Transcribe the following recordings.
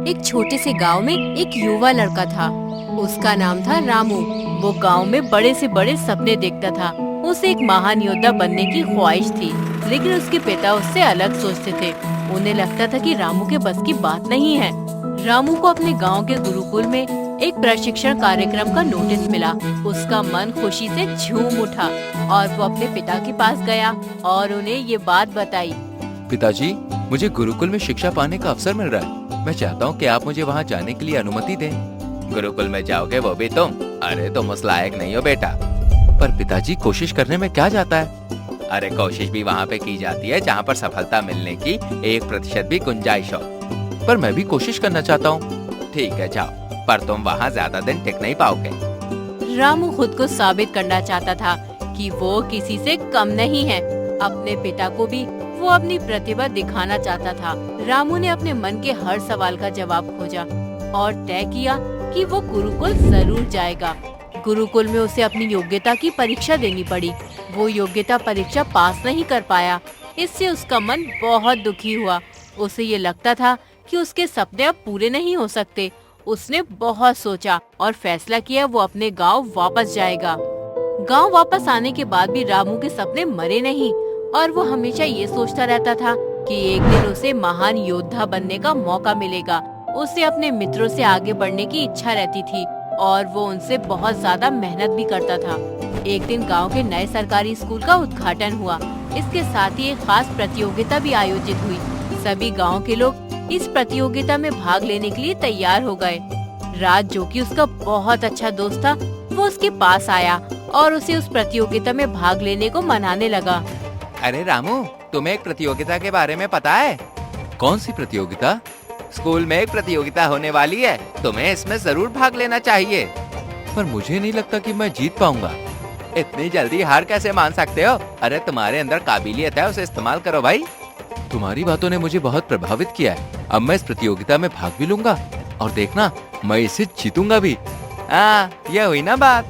एक छोटे से गांव में एक युवा लड़का था। उसका नाम था रामू। वो गांव में बड़े से बड़े सपने देखता था। उसे एक महान योद्धा बनने की ख्वाहिश थी, लेकिन उसके पिता उससे अलग सोचते थे। उन्हें लगता था कि रामू के बस की बात नहीं है। रामू को अपने गांव के गुरुकुल में एक प्रशिक्षण कार्यक्रम का नोटिस मिला। उसका मन खुशी से झूम उठा और वो अपने पिता के पास गया और उन्हें ये बात बताई। पिताजी, मुझे गुरुकुल में शिक्षा पाने का अवसर मिल रहा है। मैं चाहता हूँ कि आप मुझे वहाँ जाने के लिए अनुमति दें। गुरुकुल में जाओगे वो भी तुम? अरे तुम उस लायक नहीं हो बेटा। पर पिताजी, कोशिश करने में क्या जाता है? अरे कोशिश भी वहाँ पे की जाती है जहाँ पर सफलता मिलने की 1% भी गुंजाइश हो। पर मैं भी कोशिश करना चाहता हूँ। ठीक है जाओ, पर तुम वहाँ ज्यादा दिन टिक नहीं पाओगे। रामू खुद को साबित करना चाहता था कि वो किसी से कम नहीं है। अपने पिता को भी वो अपनी प्रतिभा दिखाना चाहता था। रामू ने अपने मन के हर सवाल का जवाब खोजा और तय किया कि वो गुरुकुल जरूर जाएगा। गुरुकुल में उसे अपनी योग्यता की परीक्षा देनी पड़ी। वो योग्यता परीक्षा पास नहीं कर पाया। इससे उसका मन बहुत दुखी हुआ। उसे ये लगता था कि उसके सपने अब पूरे नहीं हो सकते। उसने बहुत सोचा और फैसला किया वो अपने गांव वापस जाएगा। गांव वापस आने के बाद भी रामू के सपने मरे नहीं और वो हमेशा ये सोचता रहता था कि एक दिन उसे महान योद्धा बनने का मौका मिलेगा। उसे अपने मित्रों से आगे बढ़ने की इच्छा रहती थी और वो उनसे बहुत ज्यादा मेहनत भी करता था। एक दिन गांव के नए सरकारी स्कूल का उद्घाटन हुआ। इसके साथ ही एक खास प्रतियोगिता भी आयोजित हुई। सभी गांव के लोग इस प्रतियोगिता में भाग लेने के लिए तैयार हो गए। राज, जो कि उसका बहुत अच्छा दोस्त था, वो उसके पास आया और उसे उस प्रतियोगिता में भाग लेने को मनाने लगा। अरे रामू, तुम्हें एक प्रतियोगिता के बारे में पता है? कौन सी प्रतियोगिता? स्कूल में एक प्रतियोगिता होने वाली है, तुम्हें इसमें जरूर भाग लेना चाहिए। पर मुझे नहीं लगता कि मैं जीत पाऊंगा। इतनी जल्दी हार कैसे मान सकते हो? अरे तुम्हारे अंदर काबिलियत है, उसे इस्तेमाल करो भाई। तुम्हारी बातों ने मुझे बहुत प्रभावित किया है। अब मैं इस प्रतियोगिता में भाग भी लूंगा और देखना, मैं इसे जीतूंगा भी। हाँ, ये हुई ना बात।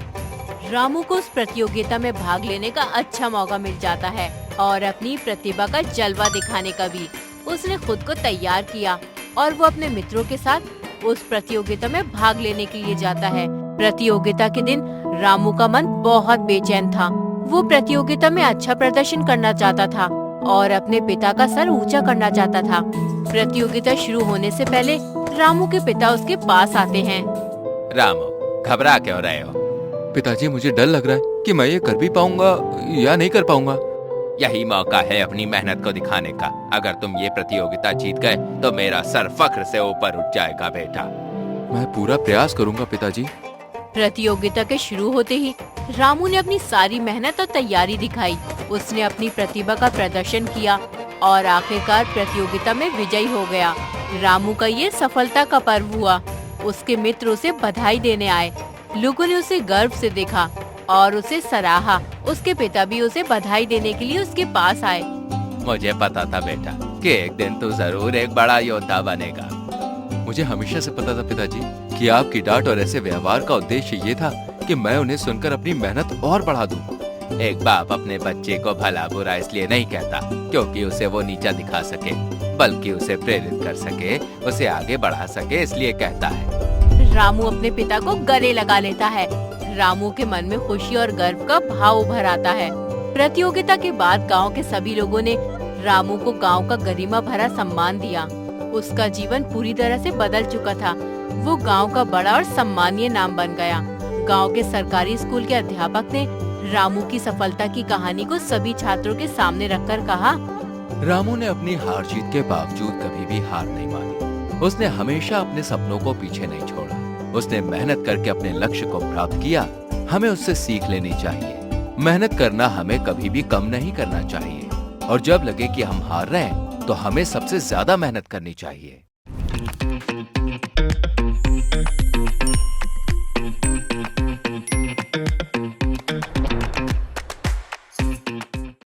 रामू को उस प्रतियोगिता में भाग लेने का अच्छा मौका मिल जाता है और अपनी प्रतिभा का जलवा दिखाने का भी। उसने खुद को तैयार किया और वो अपने मित्रों के साथ उस प्रतियोगिता में भाग लेने के लिए जाता है। प्रतियोगिता के दिन रामू का मन बहुत बेचैन था। वो प्रतियोगिता में अच्छा प्रदर्शन करना चाहता था और अपने पिता का सर ऊंचा करना चाहता था। प्रतियोगिता शुरू होने से पहले रामू के पिता उसके पास आते हैं। रामू, घबरा क्यों रहे हो? पिताजी, मुझे डर लग रहा है कि मैं ये कर भी पाऊंगा या नहीं कर पाऊंगा। यही मौका है अपनी मेहनत को दिखाने का। अगर तुम ये प्रतियोगिता जीत गए तो मेरा सर फख्र से ऊपर उठ जाएगा बेटा। मैं पूरा प्रयास करूंगा पिताजी। प्रतियोगिता के शुरू होते ही रामू ने अपनी सारी मेहनत और तैयारी दिखाई। उसने अपनी प्रतिभा का प्रदर्शन किया और आखिरकार प्रतियोगिता में विजयी हो गया। रामू का ये सफलता का पर्व हुआ। उसके मित्र उसे बधाई देने आए। लोगों ने उसे गर्व से देखा और उसे सराहा। उसके पिता भी उसे बधाई देने के लिए उसके पास आए। मुझे पता था बेटा कि एक दिन तू जरूर एक बड़ा योद्धा बनेगा। मुझे हमेशा से पता था पिताजी कि आपकी डांट और ऐसे व्यवहार का उद्देश्य ये था कि मैं उन्हें सुनकर अपनी मेहनत और बढ़ा दूं। एक बाप अपने बच्चे को भला बुरा इसलिए नहीं कहता क्योंकि उसे वो नीचा दिखा सके, बल्कि उसे प्रेरित कर सके, उसे आगे बढ़ा सके, इसलिए कहता है। रामू अपने पिता को गले लगा लेता है। रामू के मन में खुशी और गर्व का भाव उभर आता है। प्रतियोगिता के बाद गांव के सभी लोगों ने रामू को गांव का गरिमा भरा सम्मान दिया। उसका जीवन पूरी तरह से बदल चुका था। वो गांव का बड़ा और सम्मानीय नाम बन गया। गांव के सरकारी स्कूल के अध्यापक ने रामू की सफलता की कहानी को सभी छात्रों के सामने रखकर कहा, रामू ने अपनी हार जीत के बावजूद कभी भी हार नहीं मानी। उसने हमेशा अपने सपनों को पीछे नहीं छोड़ा। उसने मेहनत करके अपने लक्ष्य को प्राप्त किया। हमें उससे सीख लेनी चाहिए। मेहनत करना हमें कभी भी कम नहीं करना चाहिए और जब लगे कि हम हार रहे हैं तो हमें सबसे ज्यादा मेहनत करनी चाहिए।